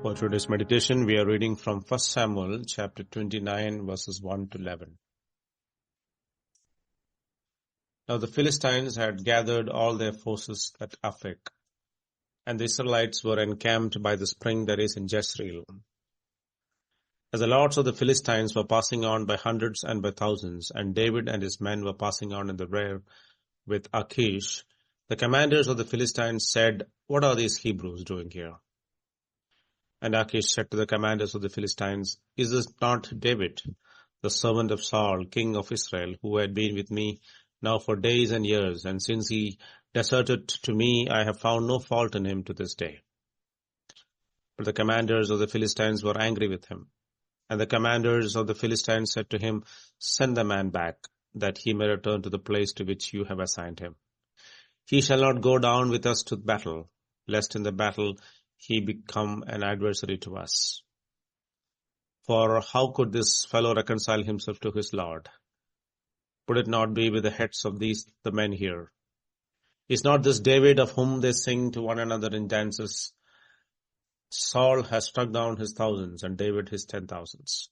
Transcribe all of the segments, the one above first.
For today's meditation, we are reading from 1 Samuel chapter 29 verses 1 to 11. Now the Philistines had gathered all their forces at Aphek, and the Israelites were encamped by the spring that is in Jezreel. As the lords of the Philistines were passing on by hundreds and by thousands, and David and his men were passing on in the rear with Achish, the commanders of the Philistines said, "What are these Hebrews doing here?" And Achish said to the commanders of the Philistines, "Is this not David, the servant of Saul, king of Israel, who had been with me now for days and years, and since he deserted to me, I have found no fault in him to this day." But the commanders of the Philistines were angry with him. And the commanders of the Philistines said to him, "Send the man back, that he may return to the place to which you have assigned him. He shall not go down with us to battle, lest in the battle he become an adversary to us. For how could this fellow reconcile himself to his Lord? Would it not be with the heads of the men here? Is not this David of whom they sing to one another in dances? Saul has struck down his thousands, and David his 10,000s.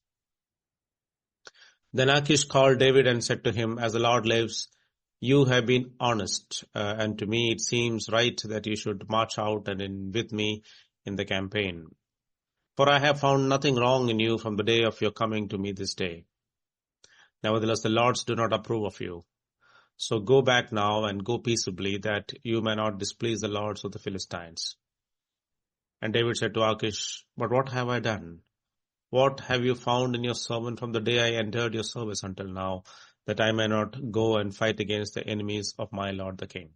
Then Achish called David and said to him, "As the Lord lives, you have been honest, and to me it seems right that you should march out and with me in the campaign. For I have found nothing wrong in you from the day of your coming to me this day. Nevertheless, the lords do not approve of you. So go back now and go peaceably, that you may not displease the lords of the Philistines." And David said to Achish, "But what have I done? What have you found in your servant from the day I entered your service until now, that I may not go and fight against the enemies of my lord the king?"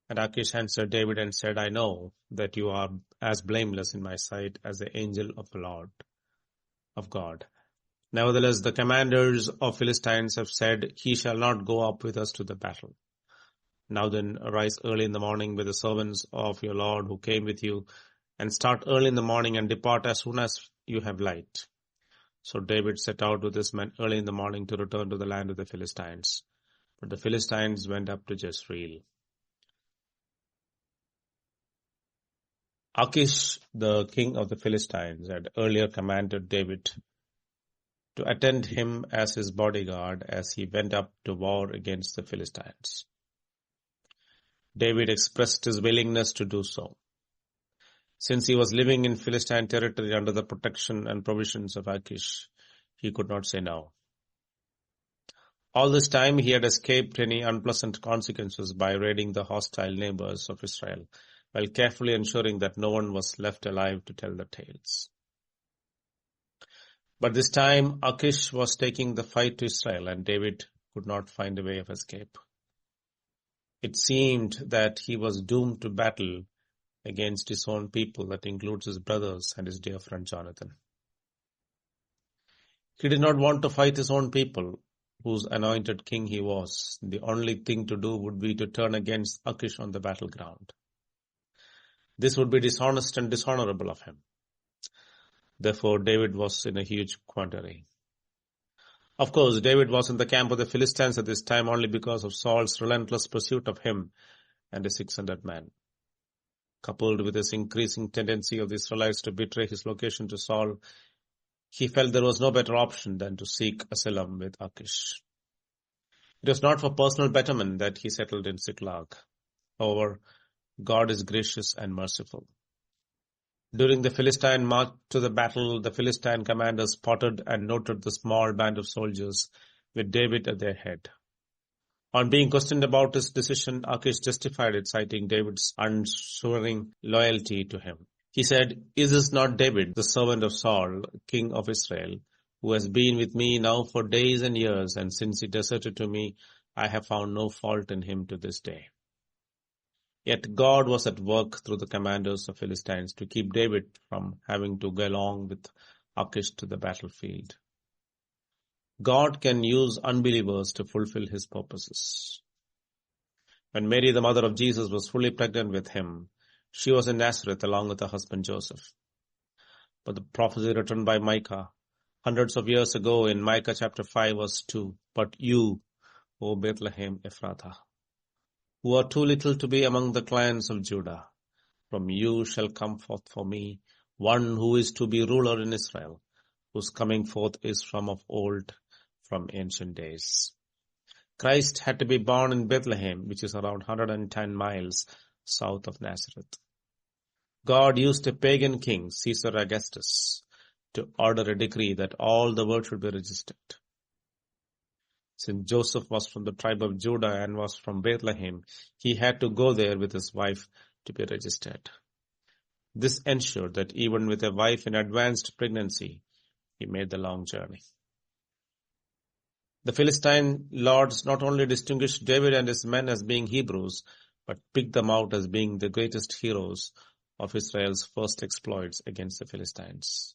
And Achish answered David and said, "I know that you are as blameless in my sight as the angel of the Lord of God. Nevertheless, the commanders of Philistines have said, he shall not go up with us to the battle. Now then, arise early in the morning with the servants of your Lord who came with you, and start early in the morning and depart as soon as you have light." So David set out with his men early in the morning to return to the land of the Philistines. But the Philistines went up to Jezreel. Achish, the king of the Philistines, had earlier commanded David to attend him as his bodyguard as he went up to war against the Philistines. David expressed his willingness to do so. Since he was living in Philistine territory under the protection and provisions of Achish, he could not say no. All this time he had escaped any unpleasant consequences by raiding the hostile neighbors of Israel, while carefully ensuring that no one was left alive to tell the tales. But this time Achish was taking the fight to Israel, and David could not find a way of escape. It seemed that he was doomed to battle against his own people, that includes his brothers and his dear friend Jonathan. He did not want to fight his own people, whose anointed king he was. The only thing to do would be to turn against Achish on the battleground. This would be dishonest and dishonorable of him. Therefore, David was in a huge quandary. Of course, David was in the camp of the Philistines at this time only because of Saul's relentless pursuit of him and his 600 men. Coupled with his increasing tendency of the Israelites to betray his location to Saul, he felt there was no better option than to seek asylum with Achish. It was not for personal betterment that he settled in Ziklag. However, God is gracious and merciful. During the Philistine march to the battle, the Philistine commanders spotted and noted the small band of soldiers with David at their head. On being questioned about his decision, Achish justified it, citing David's unswerving loyalty to him. He said, "Is this not David, the servant of Saul, king of Israel, who has been with me now for days and years, and since he deserted to me, I have found no fault in him to this day." Yet God was at work through the commanders of Philistines to keep David from having to go along with Achish to the battlefield. God can use unbelievers to fulfill his purposes. When Mary, the mother of Jesus, was fully pregnant with him, she was in Nazareth along with her husband Joseph. But the prophecy written by Micah hundreds of years ago in Micah chapter 5 verse 2, "But you, O Bethlehem Ephrathah, who are too little to be among the clans of Judah, From you shall come forth for me one who is to be ruler in Israel, whose coming forth is from of old, from ancient days. Christ had to be born in Bethlehem, which is around 110 miles south of Nazareth. God used a pagan king, Caesar Augustus, to order a decree that all the world should be registered. Since Joseph was from the tribe of Judah and was from Bethlehem, he had to go there with his wife to be registered. This ensured that even with a wife in advanced pregnancy, he made the long journey. The Philistine lords not only distinguished David and his men as being Hebrews, but picked them out as being the greatest heroes of Israel's first exploits against the Philistines.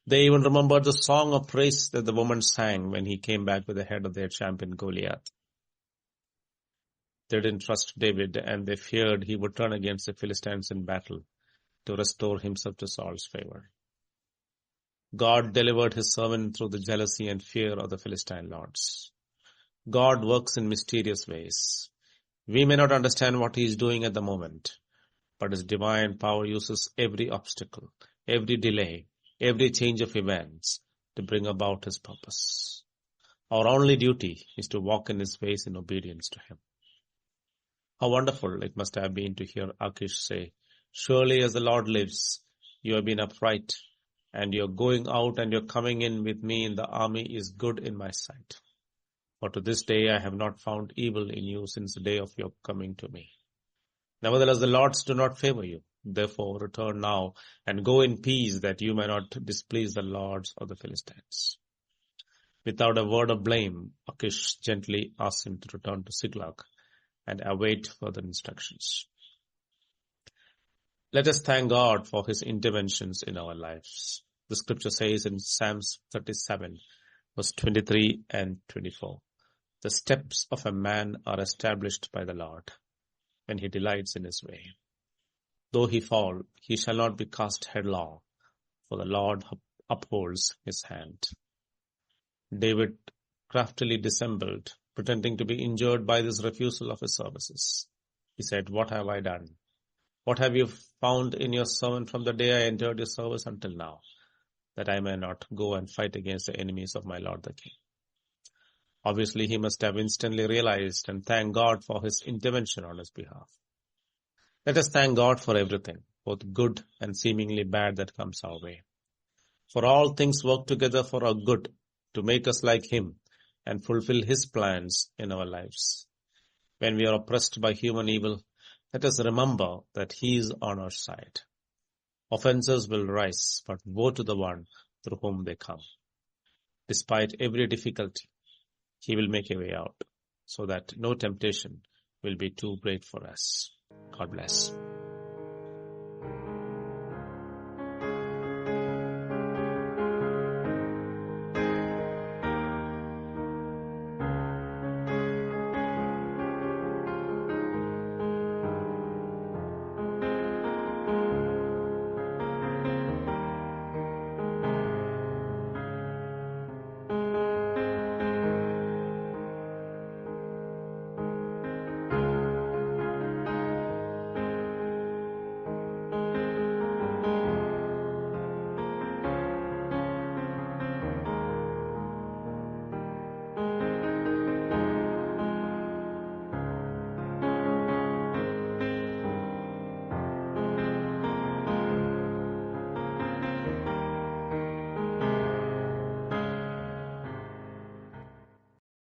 They even remembered the song of praise that the woman sang when he came back with the head of their champion Goliath. They didn't trust David, and they feared he would turn against the Philistines in battle to restore himself to Saul's favor. God delivered his servant through the jealousy and fear of the Philistine lords. God works in mysterious ways. We may not understand what he is doing at the moment, but his divine power uses every obstacle, every delay, every change of events to bring about his purpose. Our only duty is to walk in his ways in obedience to him. How wonderful it must have been to hear Achish say, "Surely as the Lord lives, you have been upright, and your going out and your coming in with me in the army is good in my sight. For to this day I have not found evil in you since the day of your coming to me. Nevertheless, the Lords do not favor you. Therefore, return now and go in peace, that you may not displease the lords of the Philistines." Without a word of blame, Achish gently asked him to return to Ziklag and await further instructions. Let us thank God for his interventions in our lives. The scripture says in Psalms 37, verse 23 and 24, "The steps of a man are established by the Lord, and he delights in his way. Though he fall, he shall not be cast headlong, for the Lord upholds his hand." David craftily dissembled, pretending to be injured by this refusal of his services. He said, "What have I done? What have you found in your servant from the day I entered your service until now, that I may not go and fight against the enemies of my Lord the King?" Obviously, he must have instantly realized and thanked God for his intervention on his behalf. Let us thank God for everything, both good and seemingly bad, that comes our way. For all things work together for our good, to make us like him and fulfill his plans in our lives. When we are oppressed by human evil, let us remember that he is on our side. Offenses will rise, but woe to the one through whom they come. Despite every difficulty, he will make a way out, so that no temptation will be too great for us. God bless.